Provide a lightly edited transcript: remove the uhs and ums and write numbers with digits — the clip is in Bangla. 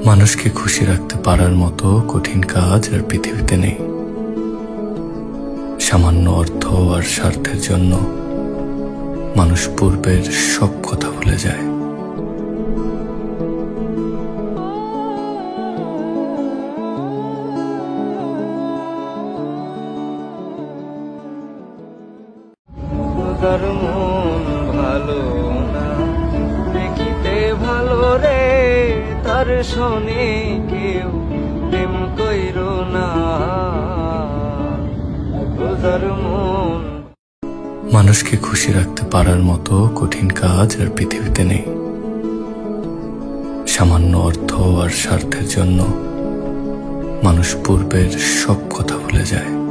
মানুষকে খুশি রাখতে পারার মতো কঠিন কাজ আর পৃথিবীতে নেই। সামান্য অর্থ আর স্বার্থের জন্য মানুষ পূর্বের সব কথা ভুলে যায়। তার মন ভালো না, দেখিতে ভালো রে, তার শোনে কেউ প্রেম কইর না। তার মন মানুষকে খুশি রাখতে পারার মতো কঠিন কাজ আর পৃথিবীতে নেই। সামান্য অর্থ আর স্বার্থের জন্য মানুষ পূর্বের সব কথা ভুলে যায়।